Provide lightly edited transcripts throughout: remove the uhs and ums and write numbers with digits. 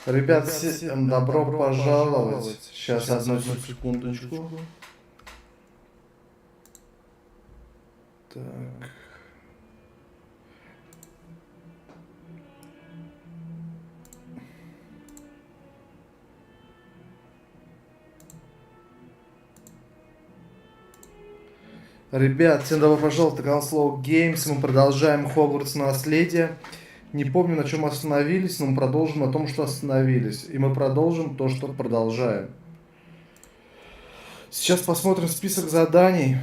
Ребят, всем добро пожаловать. Сейчас одну секундочку. Так. Ребят, всем добро пожаловать на канал Slow Games. Мы продолжаем Хогвартс Наследие. Не помню, на чем остановились, но мы продолжим на том, что остановились. И мы продолжим то, что продолжаем. Сейчас посмотрим список заданий.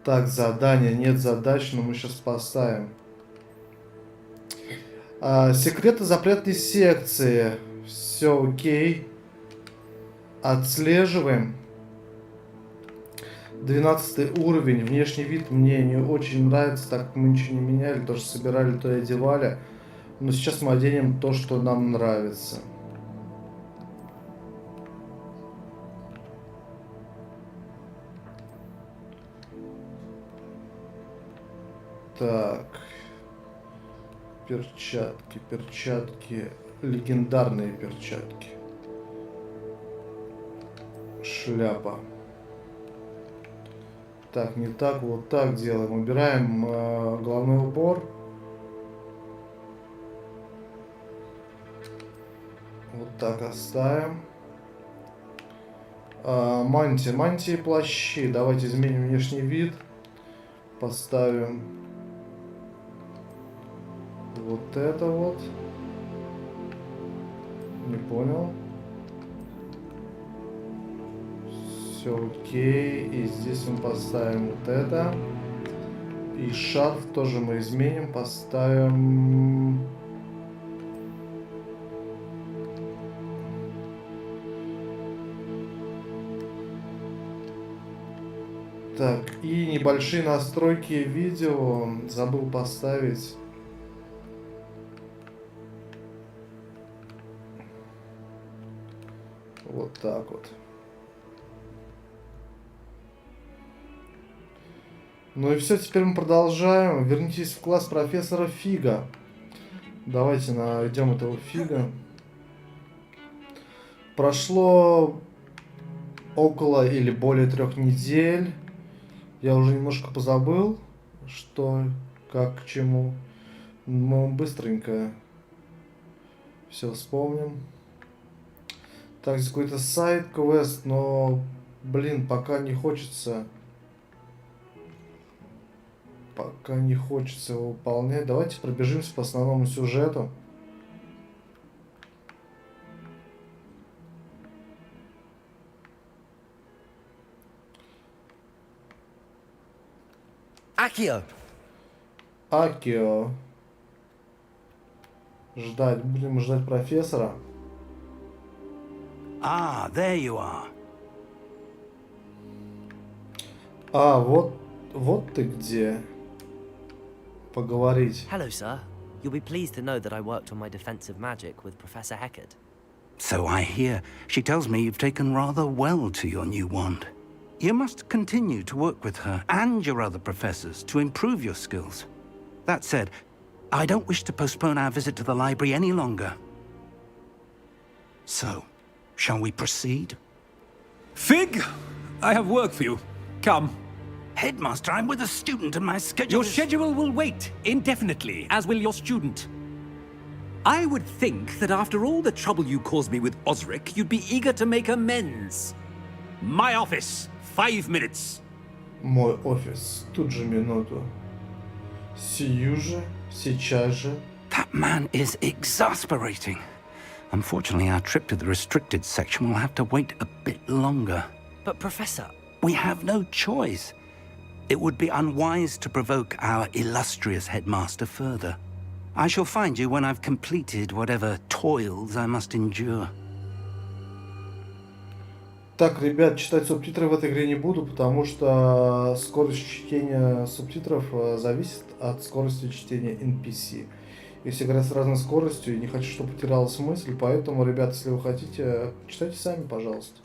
Так, задания, нет задач, но мы сейчас поставим. Секреты запретной секции. Все окей. Отслеживаем. 12 уровень. Внешний вид мне не очень нравится, так как мы ничего не меняли. То, что собирали, то и одевали. Но сейчас мы оденем то, что нам нравится. Так. Перчатки. Легендарные перчатки. Шляпа. Так, не так, вот так делаем. Убираем головной убор. Вот так оставим. Мантии и плащи. Давайте изменим внешний вид. Поставим вот это вот. Не понял. Все окей. И здесь мы поставим вот это. И шарф тоже мы изменим. Поставим... Так, и небольшие настройки видео. Забыл поставить. Вот так вот. Ну и все, теперь мы продолжаем. Вернитесь в класс профессора Фига. Давайте найдем этого Фига. Прошло около или более 3 недель. Я уже немножко позабыл, что, как, к чему. Мы быстренько все вспомним. Так, здесь какой-то сайт-квест, но, блин, пока не хочется... Пока не хочется его выполнять. Давайте пробежимся по основному сюжету. Акио. Ждать. Будем ждать профессора. There you are. Вот ты где. Поговорить. Hello, sir. You'll be pleased to know that I worked on my defensive magic with Professor Heckard. So I hear. She tells me you've taken rather well to your new wand. You must continue to work with her and your other professors to improve your skills. That said, I don't wish to postpone our visit to the library any longer. So, shall we proceed? Fig, I have work for you. Come. Headmaster, I'm with a student and my schedule Your schedule will wait indefinitely, as will your student. I would think that after all the trouble you caused me with Osric, you'd be eager to make amends. My office, 5 minutes. Мой офис. Тут же минуту. Сию же. Сейчас же. That man is exasperating. Unfortunately, our trip to the restricted section will have to wait a bit longer. But, Professor... We have no choice. It would be unwise to provoke our illustrious headmaster further. I shall find you when I've completed whatever toils I must endure. Так, ребят, читать субтитры в этой игре не буду, потому что скорость чтения субтитров зависит от скорости чтения NPC. Если играть с разной скоростью, и не хочу, чтобы потерялась мысль, поэтому, ребят, если вы хотите, читайте сами, пожалуйста.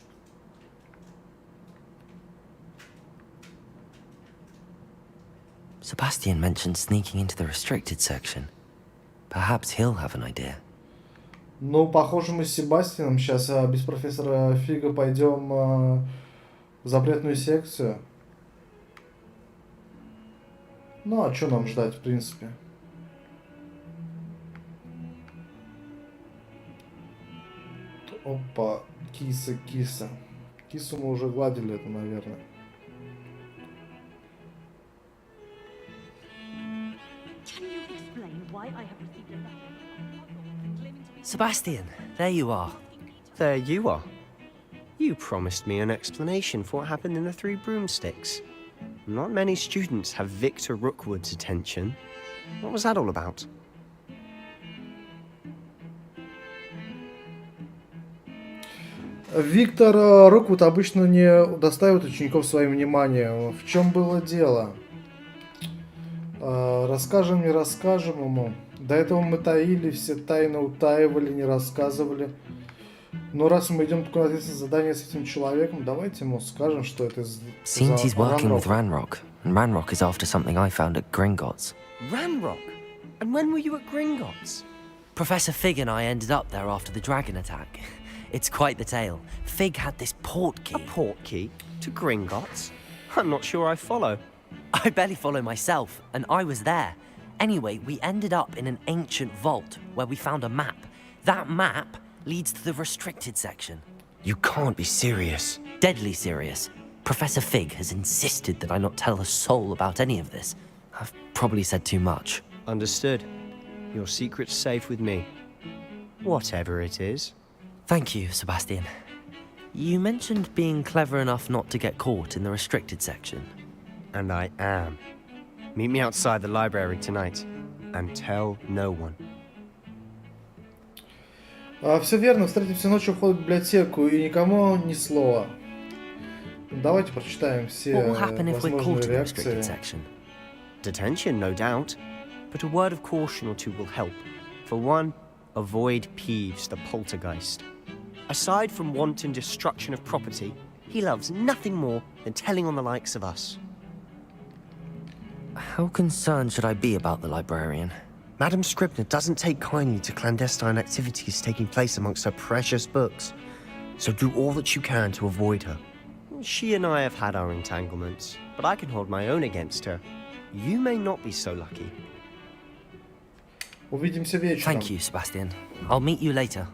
Sebastian mentioned sneaking into the restricted section. Perhaps he'll have an idea. Ну, похоже, мы с Себастьяном сейчас без профессора Фига пойдем в запретную секцию. Ну, а что нам ждать, в принципе? Опа, киса. Кису мы уже гладили, это, наверное. Sebastian, there you are. There you are. You promised me an explanation for what happened in the Three Broomsticks. Not many students have Victor Rookwood's attention. What was that all about? Виктор Роквуд обычно не удостаивает учеников своим вниманием. В чем было дело? Расскажем, не расскажем ему. До этого мы таили, все тайны утаивали, не рассказывали. Но раз мы идем такое ответственное задание с этим человеком, давайте ему скажем, что это за Seems he's working with Ranrock. Ranrock, and Ranrock is after something I found at Gringotts. Ranrock? And when were you at Gringotts? Professor Fig and I ended up there after the dragon attack. It's quite the tale. Fig had this port key. A port key? To Gringotts? I'm not sure I follow. I barely follow myself, and I was there. Anyway, we ended up in an ancient vault where we found a map. That map leads to the restricted section. You can't be serious. Deadly serious. Professor Fig has insisted that I not tell a soul about any of this. I've probably said too much. Understood. Your secret's safe with me. Whatever it is. Thank you, Sebastian. You mentioned being clever enough not to get caught in the restricted section. And I am. Meet me outside the library tonight. And tell no one. Все верно, встретимся ночью в входа в библиотеку и никому ни слова. Давайте прочитаем все What will happen if we're возможные caught in the restricted реакции. section? Detention, no doubt. But a word of caution or two will help. For one, avoid Peeves, the poltergeist. Aside from wanton destruction of property, he loves nothing more than telling on the likes of us. How concerned should I be about the librarian? Madam Scribner doesn't take kindly to clandestine activities taking place amongst her precious books. So do all that you can to avoid her. She and I have had our entanglements, but I can hold my own against her. You may not be so lucky. Увидимся вечером. Thank you, Sebastian. I'll meet you later.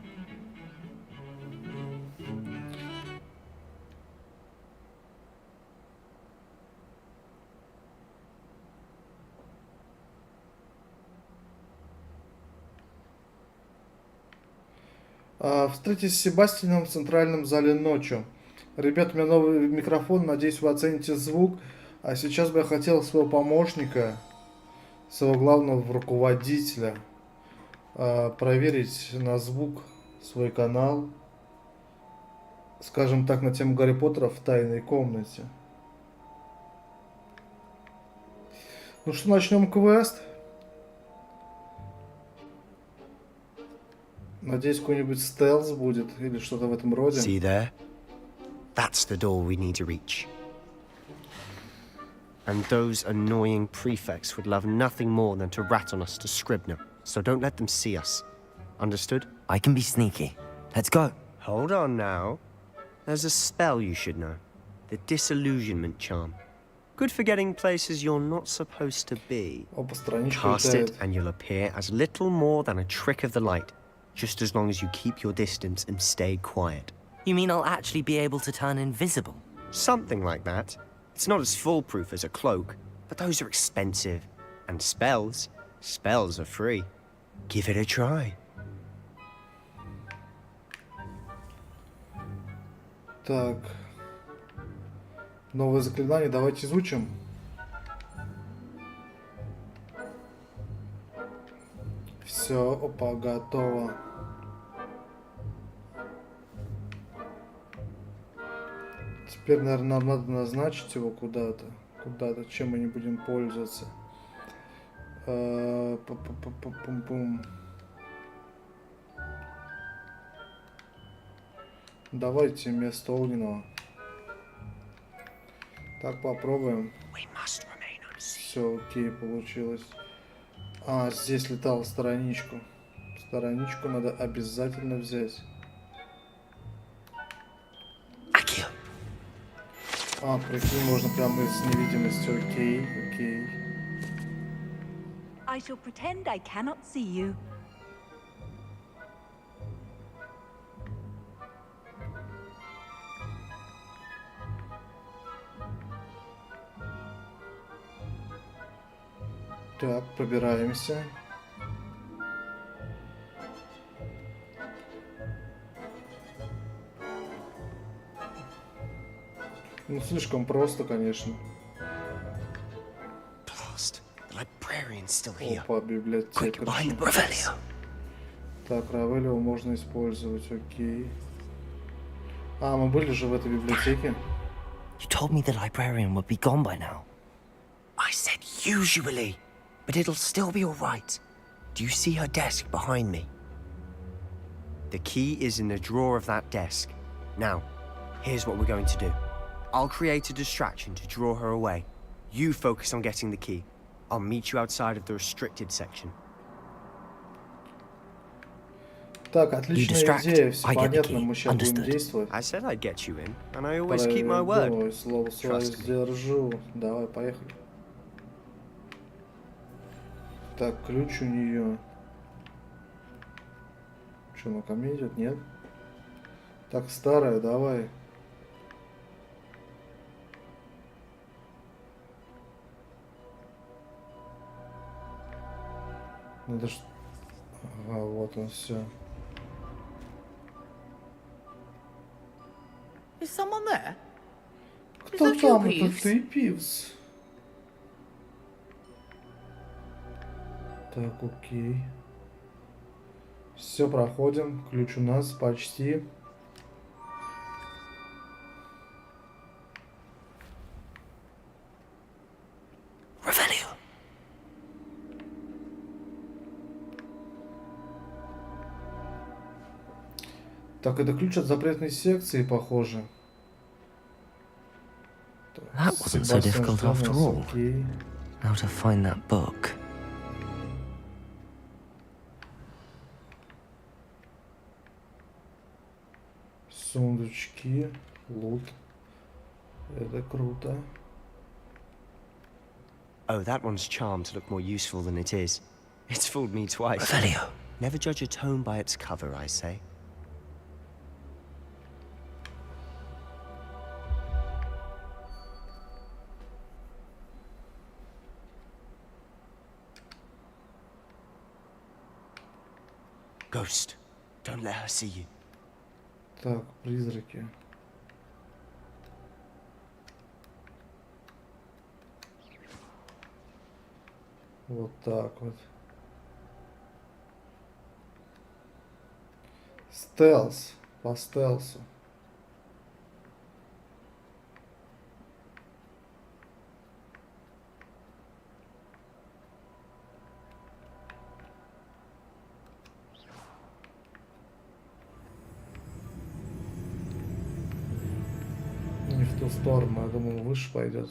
Встретитесь с Себастьяном в центральном зале ночью. Ребят, у меня новый микрофон, надеюсь, вы оцените звук. А сейчас бы я хотел своего помощника, своего главного руководителя, проверить на звук свой канал. Скажем так, на тему Гарри Поттера в тайной комнате. Ну что, начнем квест. Надеюсь, какой-нибудь стелс будет или что-то в этом роде. See there? That's the door we need to reach. And those annoying prefects would love nothing more than to rat on us to Scribner. So don't let them see us. Understood? I can be sneaky. Let's go. Hold on now. There's a spell you should know. The Disillusionment Charm. Good for getting places you're not supposed to be. Опа, страничка Cast it летает. and you'll appear as little more than a trick of the light. Just as long as you keep your distance and stay quiet. You mean I'll actually be able to turn invisible? Something like that. It's not as foolproof as a cloak, but those are expensive. And spells are free. Give it a try. Так. Новое заклинание, давайте изучим. Все, опа, готово. Теперь, наверное, нам надо назначить его куда-то. Куда-то, чем мы не будем пользоваться. Пум-пум-пум-пум. Давайте вместо огненного. Так, попробуем. Все, окей, получилось. А, здесь летала страничку. Страничку надо обязательно взять. Accio. А, прикинь, можно прямо из невидимости. Окей, окей. I shall pretend I cannot see you. Так, пробираемся. Ну, слишком просто, конечно. Blast. The librarian's still here. Опа, библиотека. Revelio. Так, Равелио можно использовать, окей. А, мы были же в этой библиотеке. You told me the librarian would be gone by now. I said usually, but it'll still be all right. Do you see her desk behind me? The key is in the drawer of that desk. Now, here's what we're going to do. I'll create a distraction to draw her away. You focus on getting the key. I'll meet you outside of the restricted section. Так, отличная distract, идея, все I get the понятно, key. мы сейчас будем Understood. действовать. I said I'd get you in, and I always keep my word. Давай, слово свое Trust me. сдержу. Давай, поехали. Так, ключ у нее. Что, на ко мне идет? Нет? Так, старая, давай. Надо ж... Ага, вот он, все. Is someone there? Кто that там? you, Это ты, Пивз? Так, окей. Все, проходим. Ключ у нас почти. Revelio. Так, это ключ от запретной секции, похоже. That wasn't so difficult after all. Окей. Now to find that book. Сундучки, лут. Это круто. Oh, that one's charmed to look more useful than it is. It's fooled me twice. Revelio. Never judge a tome by its cover, I say. Ghost, don't let her see you. Так, призраки. Вот так вот. Стелс. По стелсу. Не в ту сторону, я думал, выше пойдет.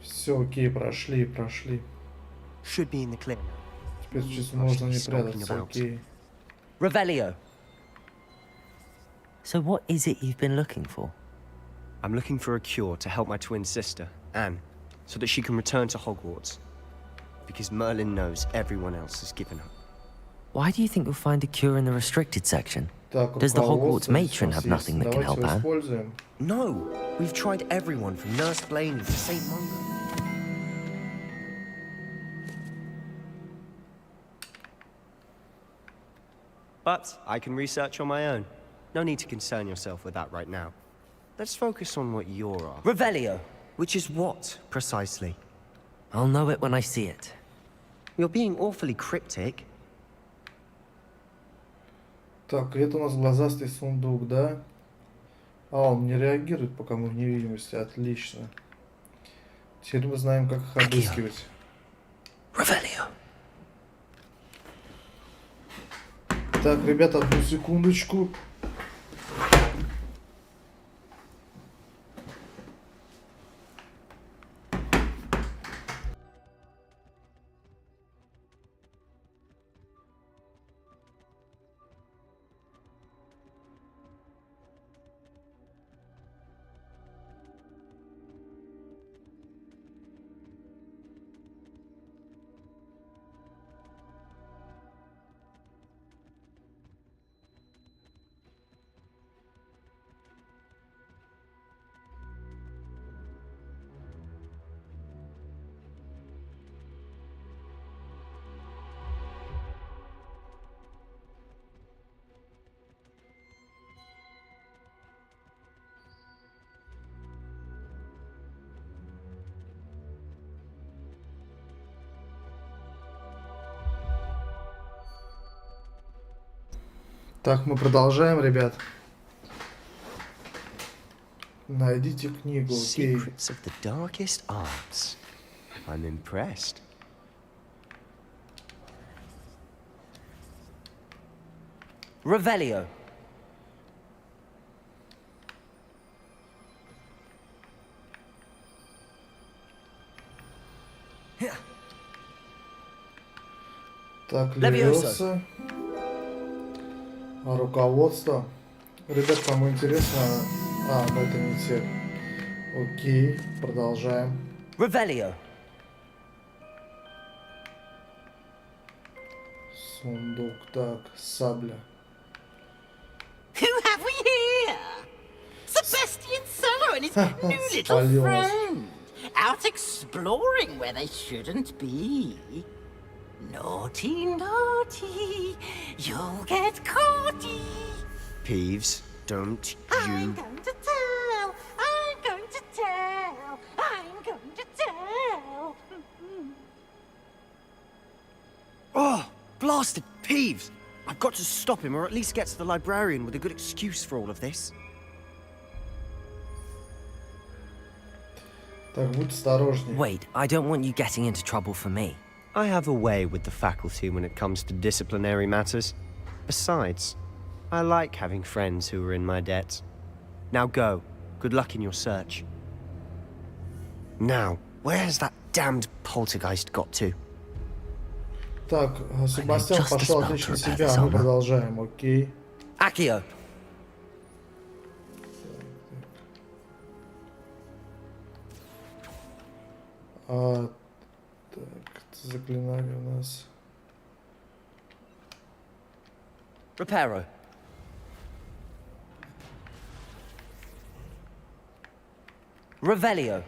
Все, окей, прошли. Should be in the clear. Теперь сейчас можно не прятаться, окей. Revelio. So what is it you've been looking for? I'm looking for a cure to help my twin sister, Anne, so that she can return to Hogwarts. Because Merlin knows everyone else has given up. Why do you think you'll find a cure in the restricted section? Так, Does the руководство Hogwarts matron сейчас have nothing that can Давайте help его Anne? используем. No! We've tried everyone from Nurse Blaine to St. Mungo. But I can research on my own. No need to concern yourself with that right now. Let's focus on what you're after. Revelio. Which is what, precisely? I'll know it when I see it. You're being awfully cryptic. Так, это у нас глазастый сундук, да? А, он не реагирует, пока мы в невидимости. Отлично. Теперь мы знаем, как их обыскивать. Revelio. Так, ребята, одну секундочку. Так, мы продолжаем, ребят. Найдите книгу, окей. Secrets of the darkest arts. I'm impressed. Revelio. Так, Левиоса. Левиоса. А руководство. Ребят, кому интересно... А, ну это не те. Окей, продолжаем. Revelio. Сундук, так, сабля. Who have we here? Sebastian Cello and his new little Спалилась. friend. Out exploring where they shouldn't be. Naughty, naughty, you'll get caughty. Peeves, don't I'm you... going to tell, I'm going to tell, I'm going to tell. Oh, blasted Peeves! I've got to stop him, or at least get to the librarian with a good excuse for all of this. Так, будь осторожнее. Wait, I don't want you getting into trouble for me. I have a way with the faculty when it comes to disciplinary matters. Besides, I like having friends who are in my debt. Now go. Good luck in your search. Now, where has that damned poltergeist got to? Так, Себастьян just пошел spell отлично to себя, repair а мы this продолжаем, окей. Accio. А, так, это заклинание у нас. Reparo. Revelio.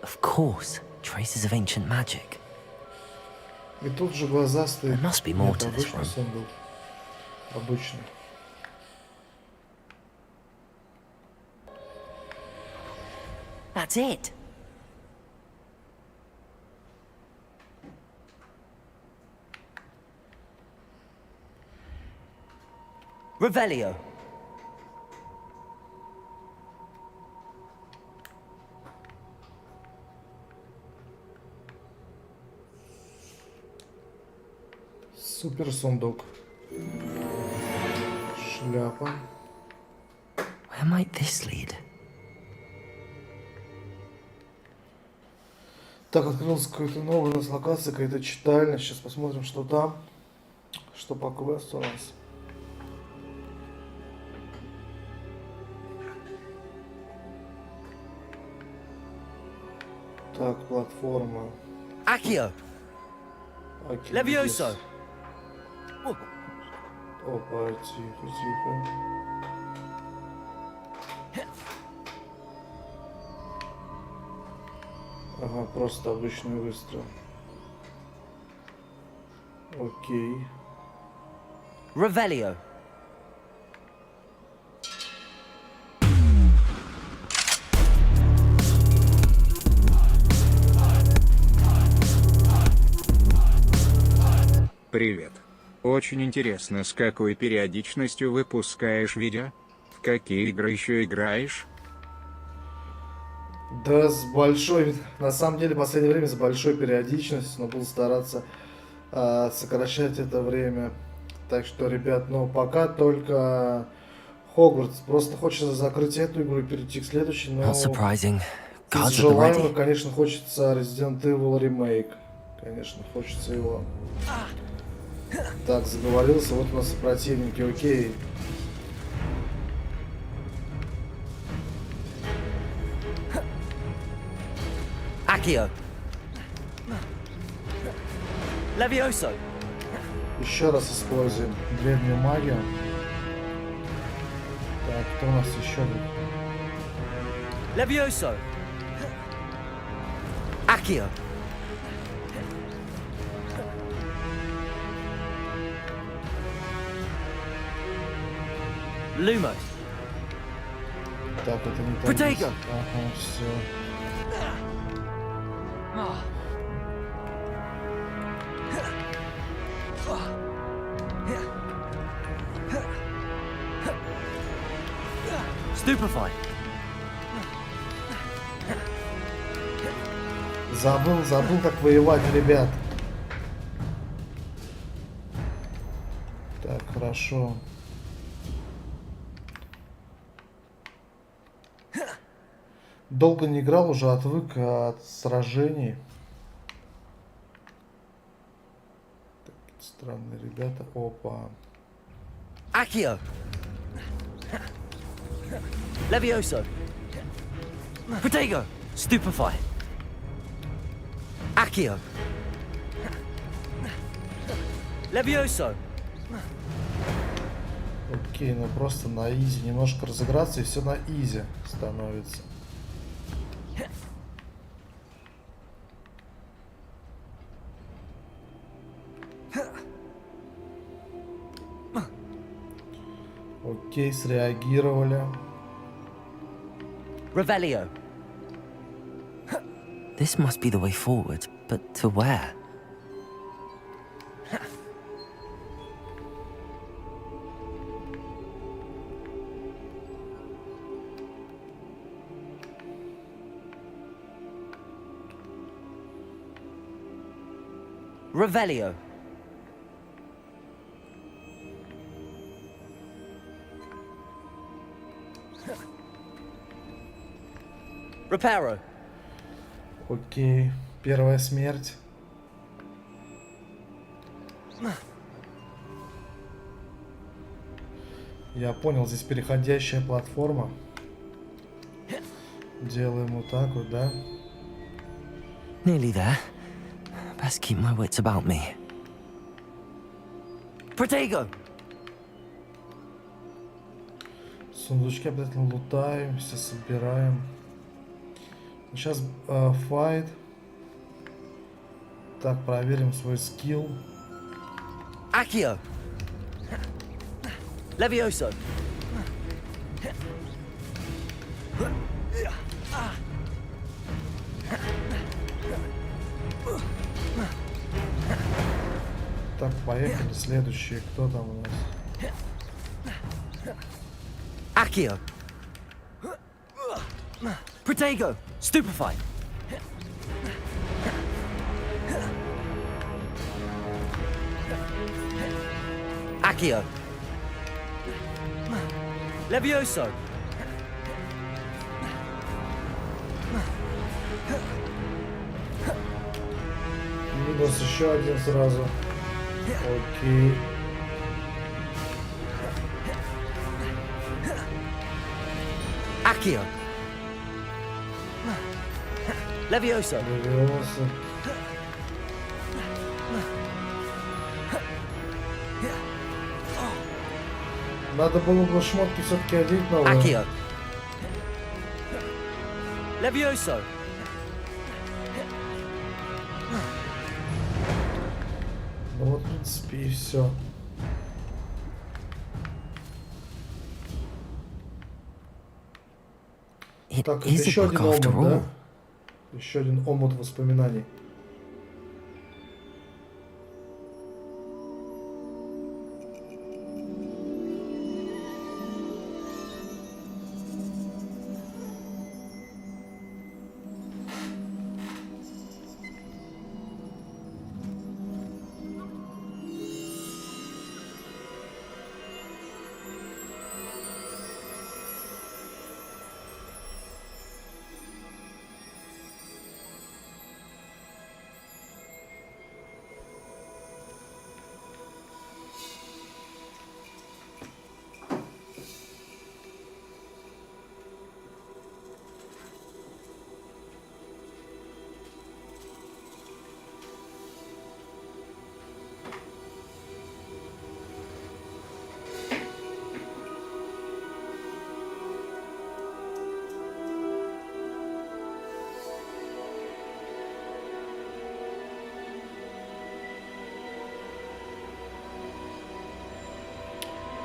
Of course, traces of ancient magic. И тут же глазастый. There must be more Нет, to this обычный room. сундук. Обычный. That's it. Revelio. Супер сундук. Шляпа. Where might this lead? Так, открылась какая-то новая у нас локация, какая-то читальня. Сейчас посмотрим, что там. Что по квесту у нас. Так, платформа. Accio. Окей, Levioso. здесь. Опа, тихо, тихо. Ага, просто обычный выстрел. Окей. Revelio. Привет. Очень интересно, с какой периодичностью выпускаешь видео? В какие игры еще играешь? Да, с большой, на самом деле, в последнее время с большой периодичностью, но буду стараться сокращать это время. Так что, ребят, ну пока только Хогвартс. Просто хочется закрыть эту игру и перейти к следующей, но Not surprising. из Cards at the желаемых, ready. конечно, хочется Resident Evil ремейк. Конечно, хочется его. Так, заговорился, вот у нас и противники, окей. Accio. Levioso. Еще раз используем древнюю магию. Так, кто у нас еще тут? Levioso. Accio. Lumos. Так, это не так. Protego. Ага, все. Stupefy. Забыл, как воевать, ребят. Так, хорошо. Долго не играл, уже отвык от сражений. Так, странные ребята. Опа. Accio. Levioso. Protego. Stupefy. Accio. Levioso. Окей, ну просто на изи. Немножко разыграться, и все на изи становится. Окей, среагировали. Revelio. This must be the way forward, but to where? Revelio. Reparo. Окей, первая смерть. Я понял, здесь переходящая платформа. Делаем вот так вот, да? Nearly there. Best keep my wits about me. Protego. Сундучки обязательно лутаем, все собираем. Сейчас файт. Так, проверим свой скилл. Accio. Levioso. Так, поехали. Следующий. Кто там у нас? Accio. Protego. Stupefy. Accio. Levioso. Минус еще один сразу. Окей. Accio. Levioso. Левиоса. Надо было бы шмотки все-таки одеть новые. Accio. Levioso. Ну вот, в принципе, и все. It Так, это is a еще book один after омут, да? all. Еще один омут воспоминаний.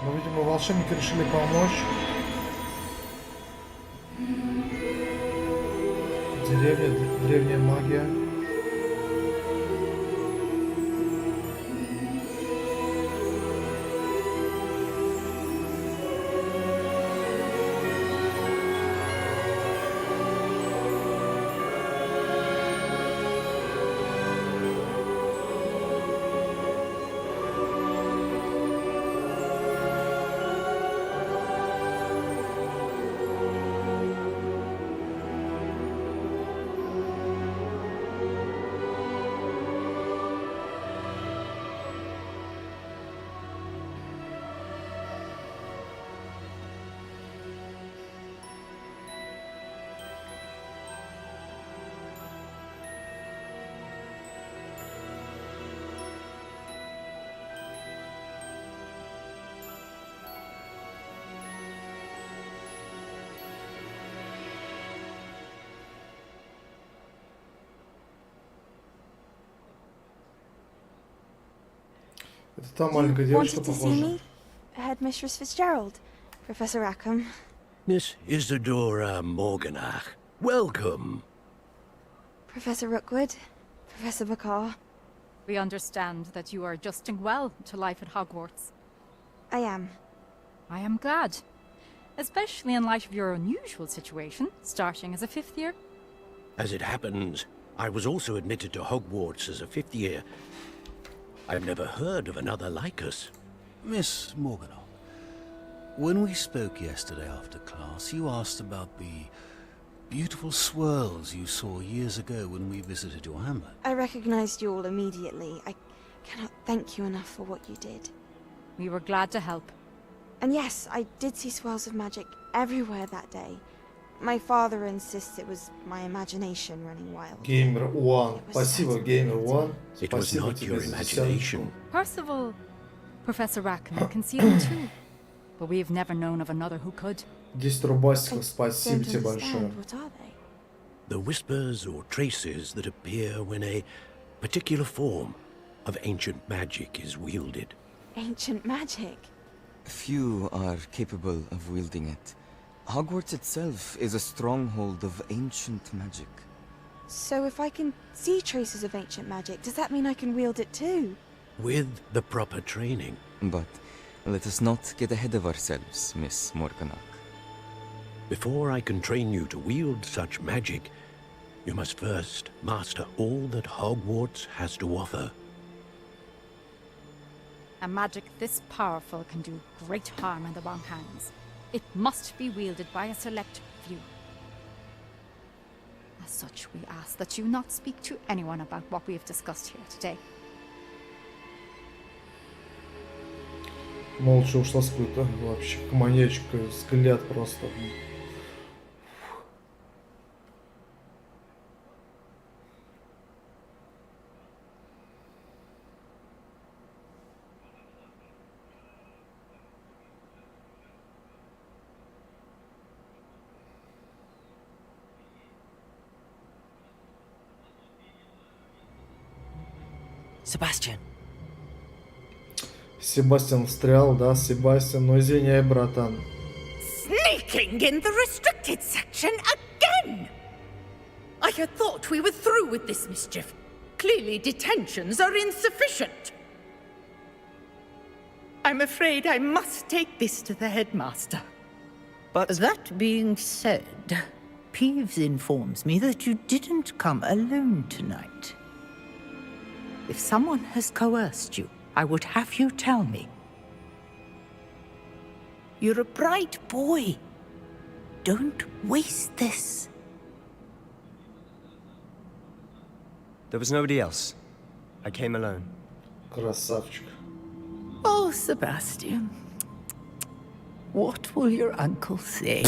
Ну, видимо, волшебники решили помочь. Деревня, древняя магия. Это та маленькая девочка, wanted to see похоже. me? Headmistress Fitzgerald, Professor Rackham. Miss Isadora Morganach, welcome. Professor Rookwood, Professor Bakar. We understand that you are adjusting well to life at Hogwarts. I am. I am glad. Especially in light of your unusual situation, starting as a 5th year. As it happens, I was also admitted to Hogwarts as a 5th year. I've never heard of another like us. Miss Morganoff, when we spoke yesterday after class, you asked about the beautiful swirls you saw years ago when we visited your hamlet. I recognized you all immediately. I cannot thank you enough for what you did. We were glad to help. And yes, I did see swirls of magic everywhere that day. My father insists it was my imagination running wild. Gamer One. Спасибо, Gamer One. It was Спасибо not тебе your за imagination. Percival, Professor Rackham can see them too. But we have never known of another who could. 10 рубасиков, I спасибо don't тебе большое. understand. What are they? The whispers or traces that appear when a particular form of ancient magic is wielded. Ancient magic. Few are capable of wielding it. Hogwarts itself is a stronghold of ancient magic. So if I can see traces of ancient magic, does that mean I can wield it too? With the proper training. But let us not get ahead of ourselves, Miss Morganach. Before I can train you to wield such magic, you must first master all that Hogwarts has to offer. A magic this powerful can do great harm in the wrong hands. It must be wielded by a select few. As such, we ask that you not speak to anyone about what we have discussed here today. Молча ушла с какой-то вообще маньячка, взгляд просто. Sebastian, Себастьян встрял, да, Себастьян, ну извиняй, братан. Sneaking in the restricted section again! I had thought we were through with this mischief. Clearly detentions are insufficient. I'm afraid I must take this to the headmaster. But That being said, Peeves informs me that you didn't come alone tonight. If someone has coerced you, I would have you tell me. You're a bright boy. Don't waste this. there was nobody else. I came alone. Красавчик. Oh, Sebastian. What will your uncle say?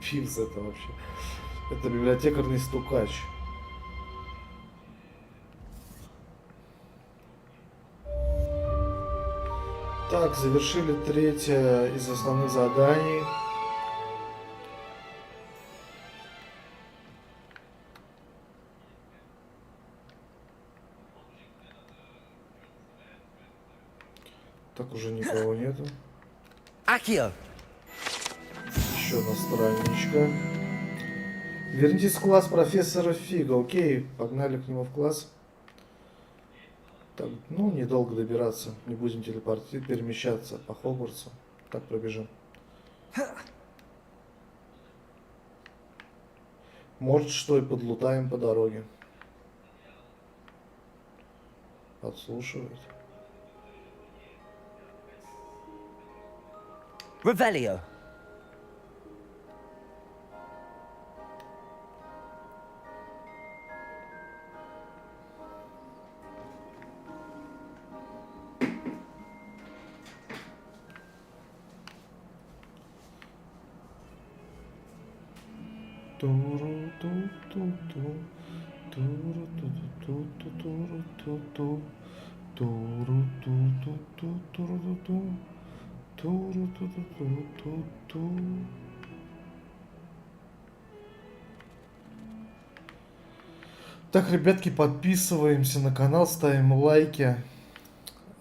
Пивз это вообще. Это библиотекарный стукач. Так, завершили третье из основных заданий. Так, уже никого нету. Акио! Еще одна страничка. Вернитесь в класс профессора Фига. Окей, погнали к нему в класс. Так, ну, недолго добираться. Не будем перемещаться по Хогвартсу. Так пробежим. Может, что и подлутаем по дороге. Подслушивает. Revelio. Так, ребятки, подписываемся на канал, ставим лайки.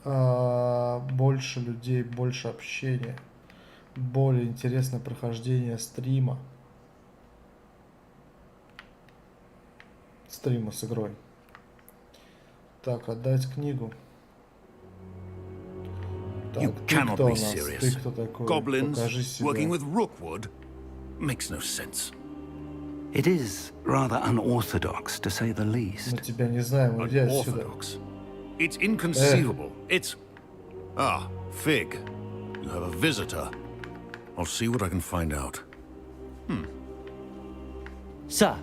Больше людей, больше общения. Более интересное прохождение стрима. Стрима с игрой. Так, отдать книгу. You Так, ты cannot кто у be нас? serious. Ты кто такой? Goblins Покажи себя. working with Rookwood makes no sense. It is rather unorthodox, to say the least. Мы тебя не знаем, иди отсюда. Unorthodox. It's inconceivable. It's... Ah, Fig. You have a visitor. I'll see what I can find out. Sir,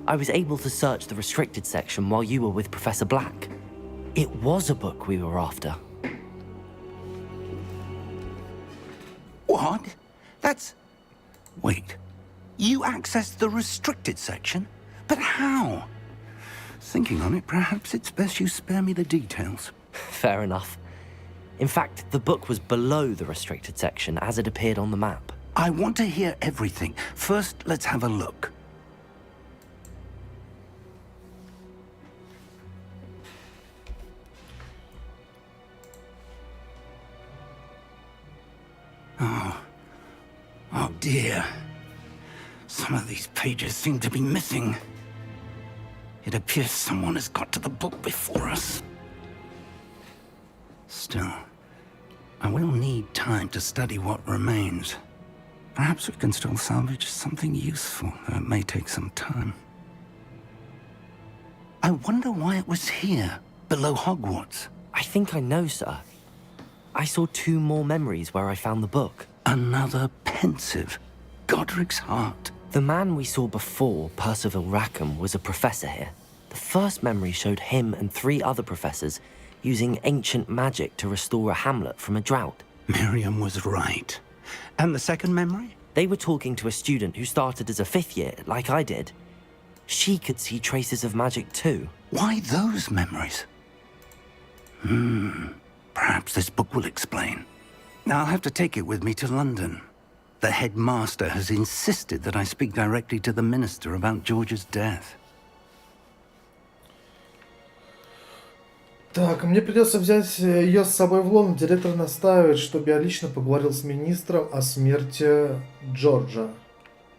I was able to search the restricted section while you were with Professor Black. It was a book we were after. What? That's... Wait. You accessed the restricted section? But how? Thinking on it, perhaps it's best you spare me the details. Fair enough. In fact, the book was below the restricted section as it appeared on the map. I want to hear everything. First, let's have a look. Oh dear. Some of these pages seem to be missing. It appears someone has got to the book before us. Still, I will need time to study what remains. Perhaps we can still salvage something useful, though it may take some time. I wonder why it was here, below Hogwarts. I think I know, sir. I saw 2 more memories where I found the book. Another pensive. Godric's heart. The man we saw before, Percival Rackham, was a professor here. The first memory showed him and 3 other professors using ancient magic to restore a hamlet from a drought. Miriam was right. And the second memory? They were talking to a student who started as a 5th year, like I did. She could see traces of magic too. Why those memories? Perhaps this book will explain. Now I'll have to take it with me to London. The headmaster has insisted that I speak directly to the minister about George's death. Так, мне придется взять ее с собой в Лондон. Директор настаивает, чтобы я лично поговорил с министром о смерти Джорджа.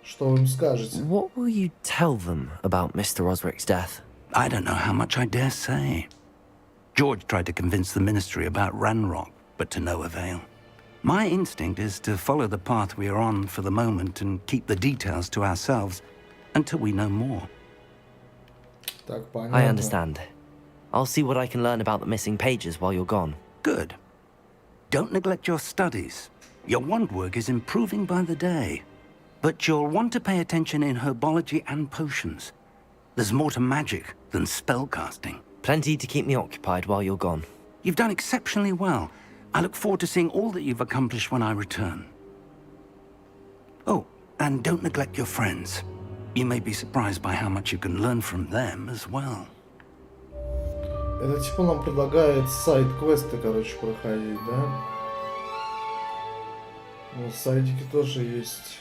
Что вы им скажете? What will you tell them about Mr. Osric's death? I don't know how much I dare say. George tried to convince the ministry about Ranrock, but to no avail. My instinct is to follow the path we are on for the moment and keep the details to ourselves until we know more. Так, I понятно. understand. I'll see what I can learn about the missing pages while you're gone. Good. Don't neglect your studies. Your wand work is improving by the day. But you'll want to pay attention in herbology and potions. There's more to magic than spellcasting. Plenty to keep me occupied while you're gone. You've done exceptionally well. I look forward to seeing all that you've accomplished when I return. Oh, and don't neglect your friends. You may be surprised by how much you can learn from them as well. Это типа нам предлагает сайд-квесты, короче, проходить, да? Ну, сайдики тоже есть.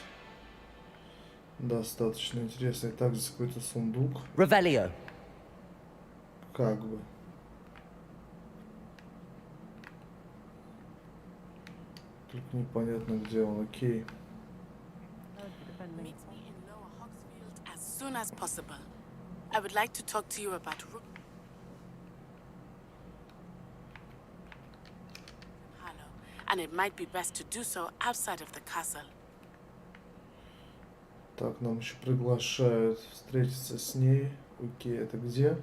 Достаточно интересный. Так, здесь какой-то сундук. Revelio. Как бы. Только непонятно, где он. Окей. Meet me in Lower Hogsfield as soon as possible. I would like to talk to you about Harlow, and it might be best to do so outside of the castle. Так, нам еще приглашают встретиться с ней. Окей, это где?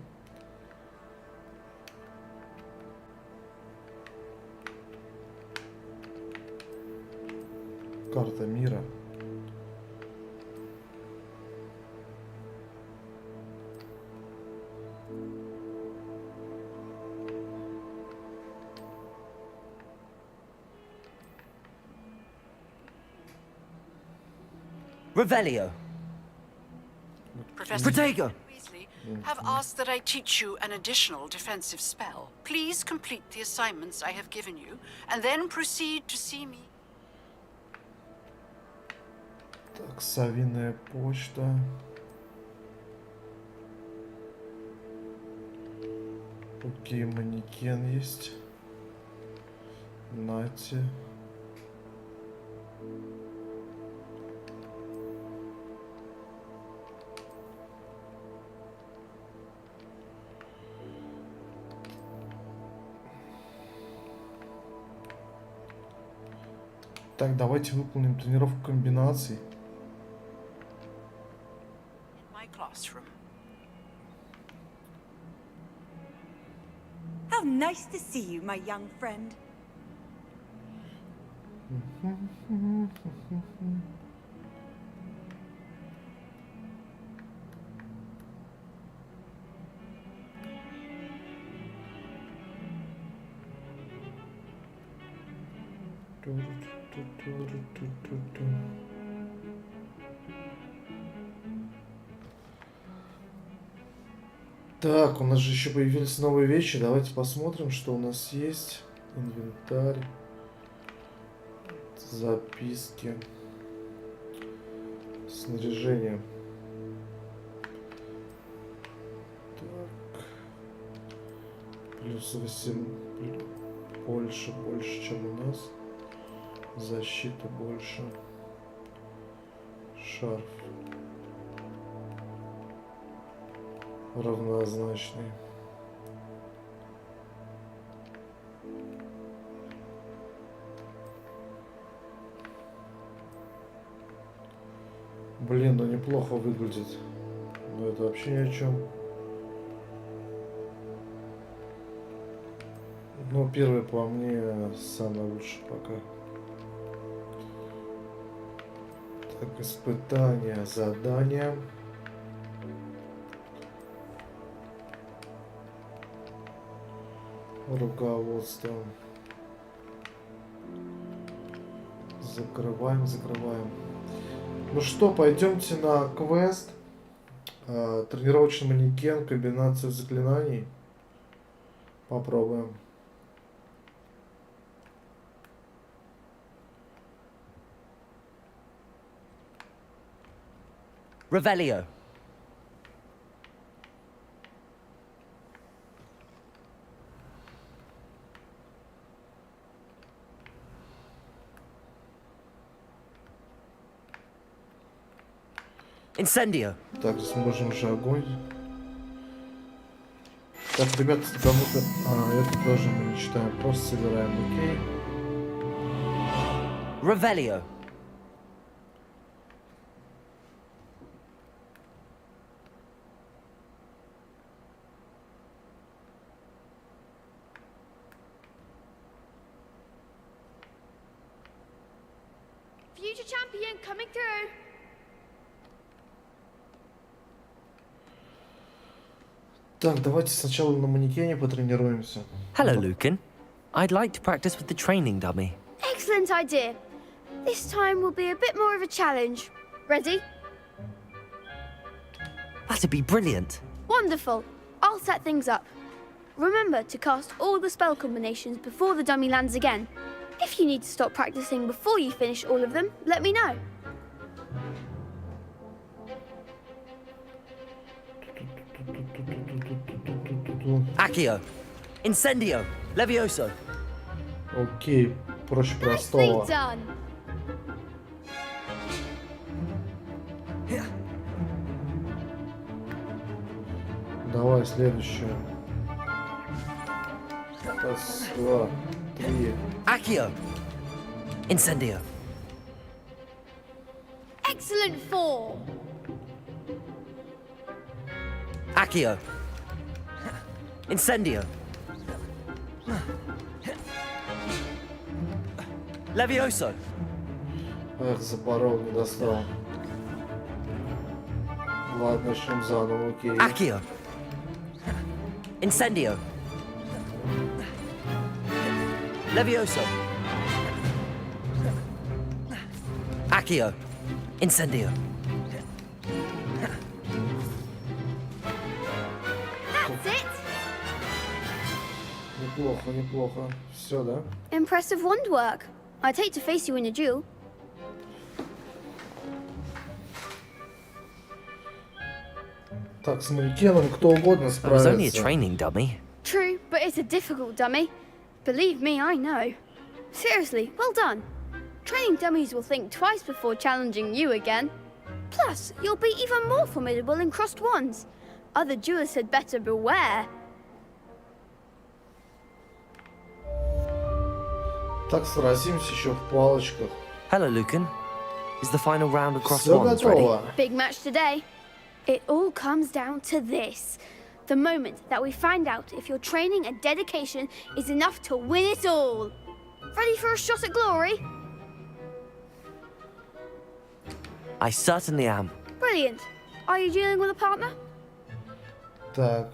Карта мира. Revelio. Professor Protego. Weasley have asked that I teach you an additional defensive spell. Please complete the assignments I have given you, and then proceed to see me. Так, совиная почта. Окей, манекен есть. Нате. Так, давайте выполним тренировку комбинаций. My classroom. How nice to see you, my young friend. Так, у нас же еще появились новые вещи. Давайте посмотрим, что у нас есть. Инвентарь. Записки. Снаряжение. Так. Плюс 8. Больше, чем у нас. Защита больше. Шарф. Равнозначный. Блин, ну неплохо выглядит. Но это вообще ни о чем. Ну, первый по мне самый лучший пока. Так, испытания, задания. Руководство. Закрываем. Ну что, пойдемте на квест. Тренировочный манекен, комбинацию заклинаний. Попробуем. Revelio. Incendio. Так, здесь можем же огонь. Так, ребята, кому-то... это тоже мы не читаем, просто собираем, окей. Revelio. Future champion coming through. Так, давайте сначала на манекене потренируемся. Hello, Lucan. I'd like to practice with the training dummy. Excellent idea. This time will be a bit more of a challenge. Ready? That'd be brilliant. Wonderful. I'll set things up. Remember to cast all the spell combinations before the dummy lands again. If you need to stop practicing before you finish all of them, let me know. Accio. Incendio. Levioso. Окей, проще Nicely простого. done. Давай следующее. Раз, два, три. Accio. Incendio. Excellent 4. Accio. Incendio. Levioso. Эх, запорол, не достал. Ладно, начнем заново, окей. Accio. Incendio. Levioso. Accio. Incendio. That's it. Неплохо, неплохо. Все, да? Impressive wand work. I'd hate to face you in a duel. Так, с манекеном кто угодно It was only a справится. training dummy. True, but it's a difficult dummy. Believe me, I know. Seriously, well done. Training dummies will think twice before challenging you again. Plus, you'll be even more formidable in crossed wands. Other duelists had better beware. Так, сразимся еще в палочках. Hello, Lucan. Is the final round across Все wands ready? готово. Big match today. It all comes down to this. The moment that we find out if your training and dedication is enough to win it all. Ready for a shot at glory? I certainly am. Brilliant. Are you dealing with a partner? Так,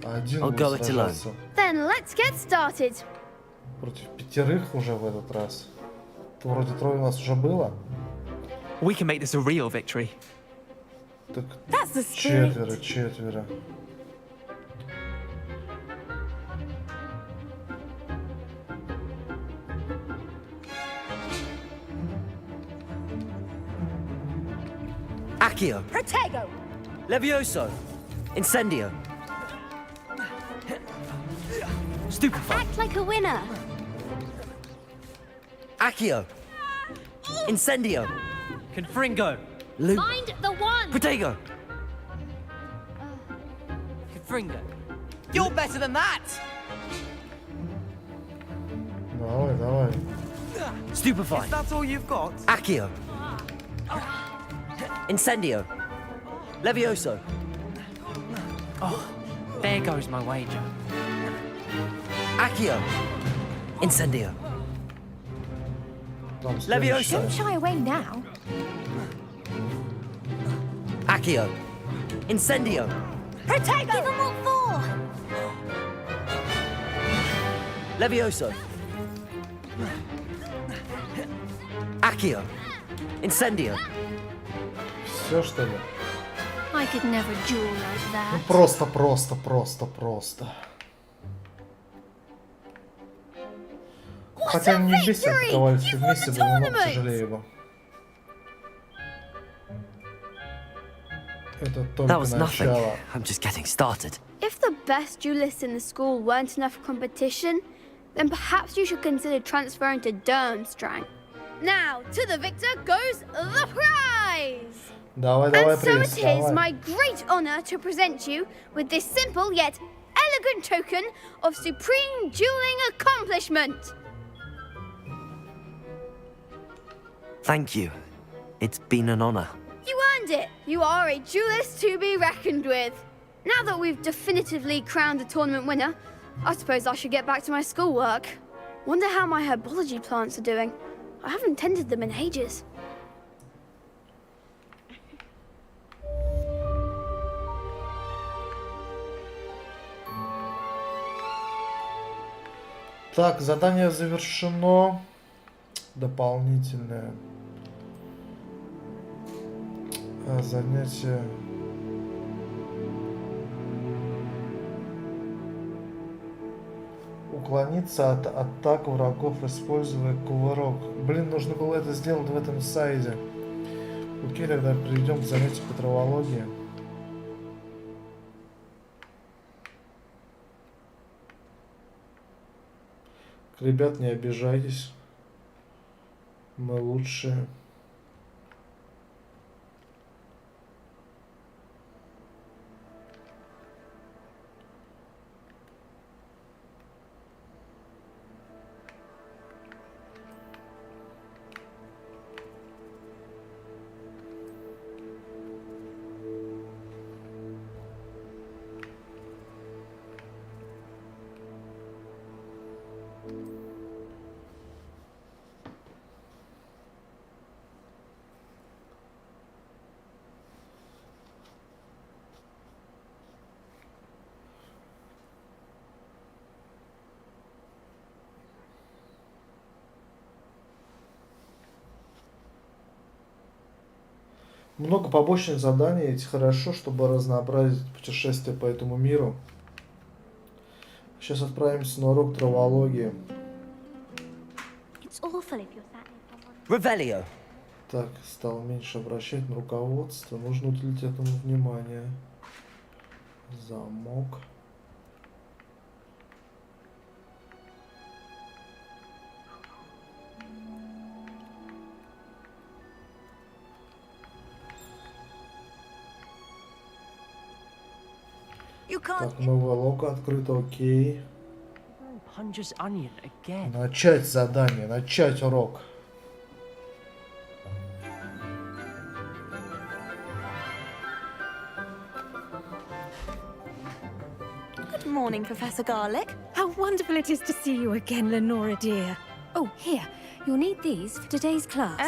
один I'll будет go it alone. сражаться Then let's get started. против пятерых уже в этот раз. То вроде трое у нас уже было. We can make this a real victory. Так, That's the spirit. четверо. Accio. Protego. Levioso. Incendio. Stupefy. Act like a winner. Accio. Incendio. Confringo. Luke. Mind the one. Protego. Confringo. You're better than that. Давай, давай. Stupefy. That's all you've got? Accio. Incendio. Levioso. Oh, there goes my wager. Accio. Incendio. Там Levioso. Don't shy away now. Accio. Incendio. Protego. Give them what for. Levioso. Accio. Incendio. Все, что ли? I could never duel like that. Ну, просто. Хотя они не вместе атаковали, все вместе было намного тяжелее его. Это That только was nothing. начало. I'm just getting started. If the best duelists in the school weren't enough for competition, then perhaps you should consider transferring to Durmstrang. Now, to the victor goes the prize! Давай, And so принц, it is давай. my great honor to present you with this simple yet elegant token of supreme dueling accomplishment. Thank you. It's been an honor. You earned it. You are a duelist to be reckoned with. Now that we've definitively crowned the tournament winner, I suppose I should get back to my schoolwork. Wonder how my herbology plants are doing. I haven't tended them in ages. Так, задание завершено. Дополнительное. Занятие. Уклониться от атак врагов, используя кувырок. Блин, нужно было это сделать в этом сайде. Окей, тогда перейдем к занятию по травологии. Ребят, не обижайтесь. Мы лучшие. Много побочных заданий, эти хорошо, чтобы разнообразить путешествие по этому миру. Сейчас отправимся на урок травологии. Revelio. Так, стал меньше обращать на руководство. Нужно уделить этому внимание. Замок. Так, новая лока открыта, окей. Punches onion again. Начать задание, начать урок. Good morning, Professor Garlick. How wonderful it is to see you again, Lenora dear. Oh, here. You'll need these for today's class.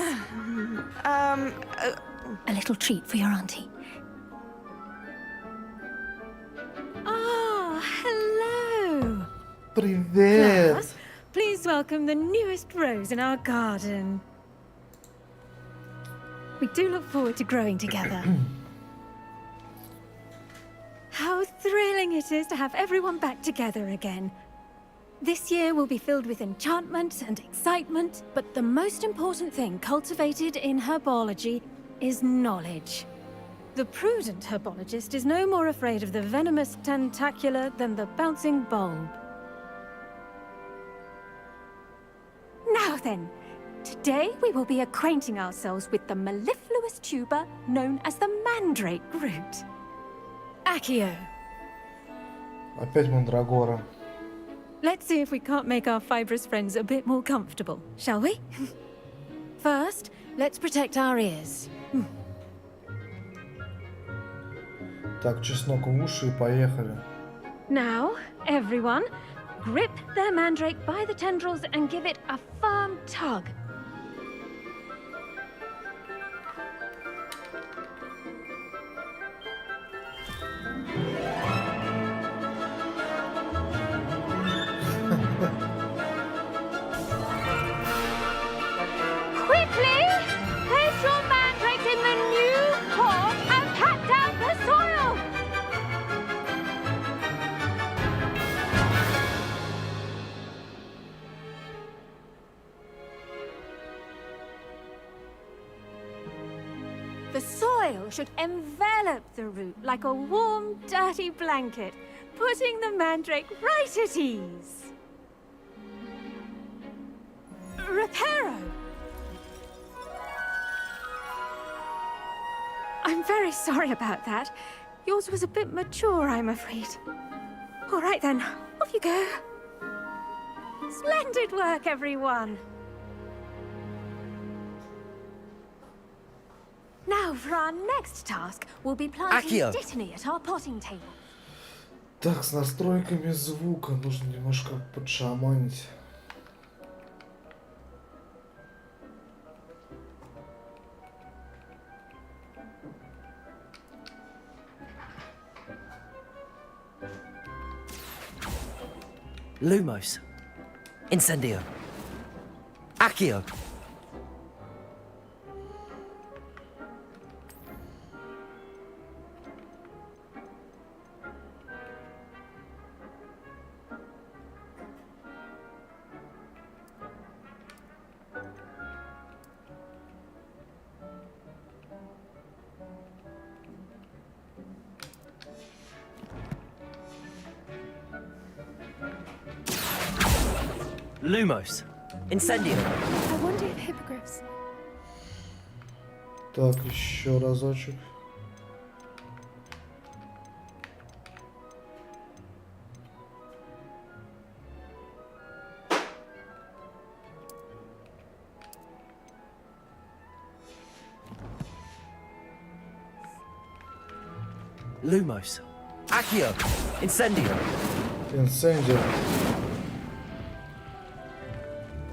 A little treat for your auntie. Ah, hello. Привет. Class, please welcome the newest rose in our garden. We do look forward to growing together. How thrilling it is to have everyone back together again. This year will be filled with enchantment and excitement, but the most important thing cultivated in herbology is knowledge. The prudent herbologist is no more afraid of the venomous tentacular than the bouncing bulb. Now then, today we will be acquainting ourselves with the mellifluous tuber known as the mandrake root. Accio. Опять мандрагора. Let's see if we can't make our fibrous friends a bit more comfortable, shall we? First, let's protect our ears. Так, чеснок в уши и поехали. Now, everyone, grip their mandrake by the tendrils and give it a firm tug. Quickly, place your mandrake in the new pot and pat down the soil. The soil should envelop the root like a warm, dirty blanket, putting the mandrake right at ease. Reparo! I'm very sorry about that. Yours was a bit mature, I'm afraid. All right then, off you go. Splendid work, everyone. Now for our next task, we'll be planting Akio. Dittany at our potting table. Так, с настройками звука нужно немножко подшаманить. Lumos. Incendio. Accio. Lumos. Incendio. I wonder if hippogriffs. Так, еще разочек. Lumos. Accio. Incendio. Инсендио.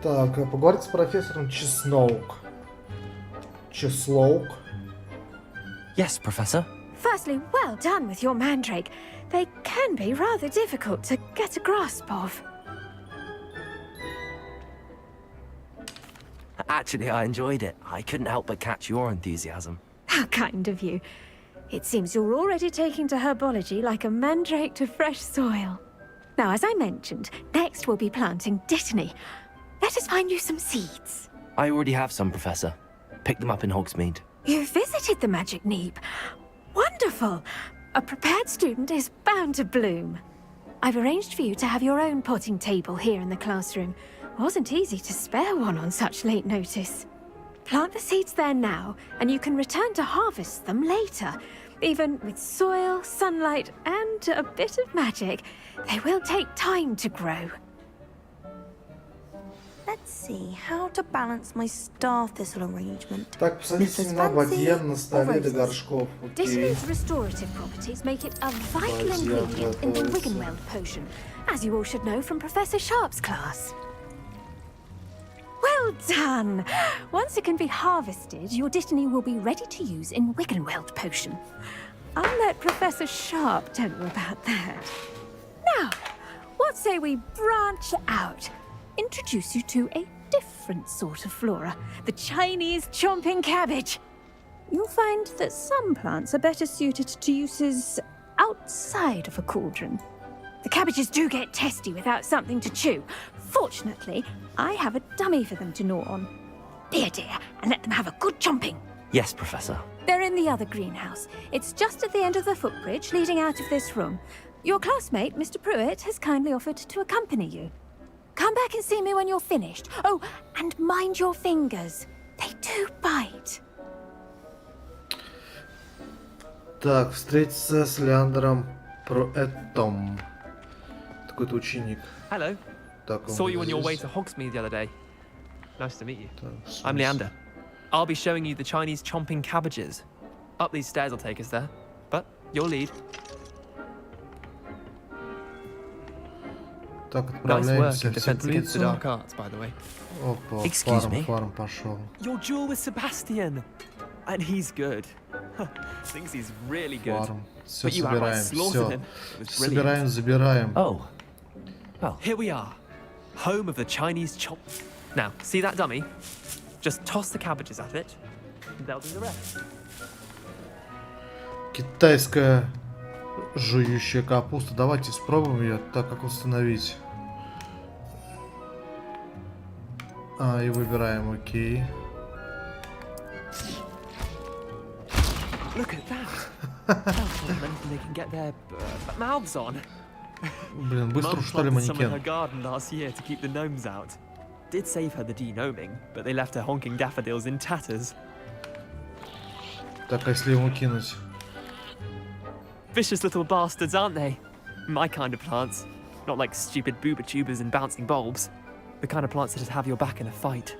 Так, поговорить с профессором Чеснок. Чеслоук. Yes, Professor. Firstly, well done with your mandrake. They can be rather difficult to get a grasp of. Actually, I enjoyed it. I couldn't help but catch your enthusiasm. How kind of you. It seems you're already taking to herbology like a mandrake to fresh soil. Now, as I mentioned, next we'll be planting Dittany. Let us find you some seeds. I already have some, Professor. Picked them up in Hogsmeade. You visited the Magic Neep. Wonderful! A prepared student is bound to bloom. I've arranged for you to have your own potting table here in the classroom. Wasn't easy to spare one on such late notice. Plant the seeds there now, and you can return to harvest them later. Even with soil, sunlight, and a bit of magic, they will take time to grow. Let's see how to balance my star thistle arrangement. Так, посадить семена бадьян на столе до горшков. Окей. Dittany's restorative properties make it a vital ingredient in the Wiggenweld potion, as you all should know from Professor Sharp's class. Well done! Once it can be harvested, your Dittany will be ready to use in Wiggenweld potion. I'll let Professor Sharp tell you about that. Now, what say we branch out? Introduce you to a different sort of flora, the Chinese chomping cabbage. You'll find that some plants are better suited to uses outside of a cauldron. The cabbages do get testy without something to chew. Fortunately, I have a dummy for them to gnaw on. Be a dear and let them have a good chomping. Yes, Professor. They're in the other greenhouse. It's just at the end of the footbridge leading out of this room. Your classmate, Mr. Pruitt, has kindly offered to accompany you. Come back and see me when you're finished. Oh, and mind your fingers. They do bite. Так, встретиться с Леандром Пруэттом. Такой-то ученик. Hello. Так, он Saw you on your здесь. way to Hogsmeade the other day. Nice to meet you. Так, I'm Leander. I'll be showing you the Chinese chomping cabbages. Up these stairs will take us there, but you'll lead. Так, Nice work отправляемся in в defense against the теплицу. dark arts, by the way. Опа, Excuse me? фарм пошел. Your duel with Sebastian, and he's good. Thinks he's really good. Фарм. Все But you outright собираем, slaughtered все. him. It was brilliant. Собираем, забираем. Oh. Well. Here we are, home of the Chinese chomp. Now, see that dummy? Just toss the cabbages at it, and they'll do the rest. Китайская жующая капуста. Давайте испробуем ее, так как установить. И выбираем окей. Look at that! They can get their mouths on. Блин, быстро Mum устали planted some in her манекен. garden last year to keep the gnomes out. Did save her the de-gnoming, but they left her honking daffodils in tatters. Так, а если ему кинуть? Vicious little bastards, aren't they? My kind of plants. Not like stupid booba tubers and bouncing bulbs. The kind of plants that just have your back in a fight.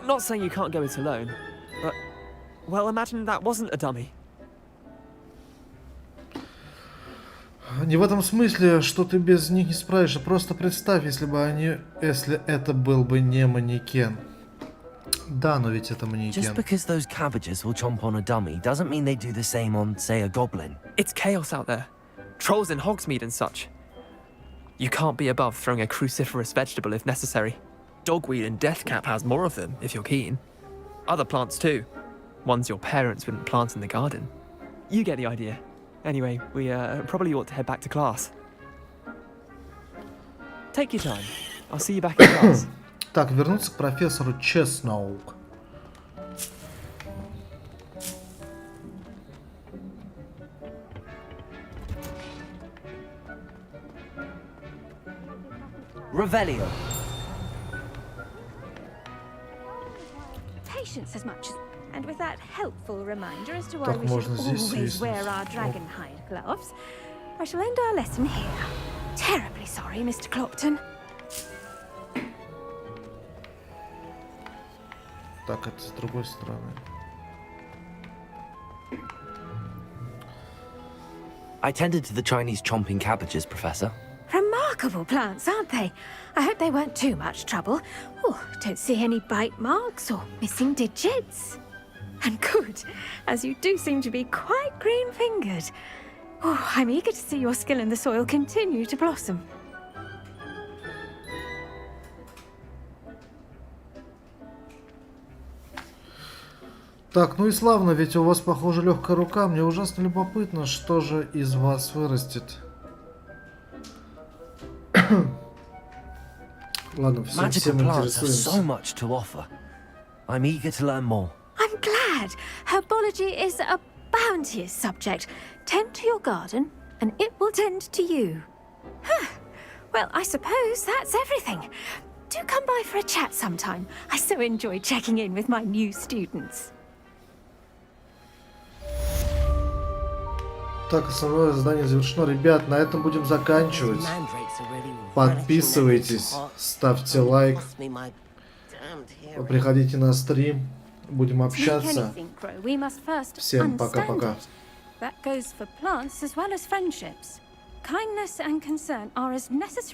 Not saying you can't go it alone, but... Well, imagine that wasn't a dummy. Не в этом смысле, что ты без них не справишься. Просто представь, если это был бы не манекен. Да, но ведь это манекен. Just because those cabbages will chomp on a dummy doesn't mean they do the same on, say, a goblin. It's chaos out there. Trolls in Hogsmeade and such. You can't be above throwing a cruciferous vegetable if necessary. Dogweed and deathcap has more of them, if you're keen. Other plants too. Ones your parents wouldn't plant in the garden. You get the idea. Anyway, we probably ought to head back to class. Take your time. I'll see you back in class. Так, вернуться к профессору Чесноук. Revelio. Patience as much as... And with that helpful reminder as to why Так, we можно should здесь always свистнуть. wear our dragonhide gloves, I shall end our lesson here. Terribly sorry, Mr. Clopton. Так, это с другой стороны. I tended to the Chinese chomping cabbages, Professor. Remarkable plants, aren't they? I hope they weren't too much trouble. Oh, don't see any bite marks or missing digits. And good, as you do seem to be quite green-fingered. Oh, I'm eager to see your skill in the soil continue to blossom. Так, ну и славно, ведь у вас, похоже, легкая рука. Мне ужасно любопытно, что же из вас вырастет. Ладно, всем Magical plants have so интересуемся. much to offer. I'm eager to learn more. I'm glad. Herbology is a bounteous subject. Tend to your garden, and it will tend to you. Huh. Well, I suppose that's everything. Do come by for a chat sometime. I so enjoy checking in with my new students. Так, основное задание завершено. Ребят, на этом будем заканчивать. Подписывайтесь, ставьте лайк. Приходите на стрим. Будем общаться. Всем пока-пока. That goes for plants as well as friendships. Kindness and concern are as necessary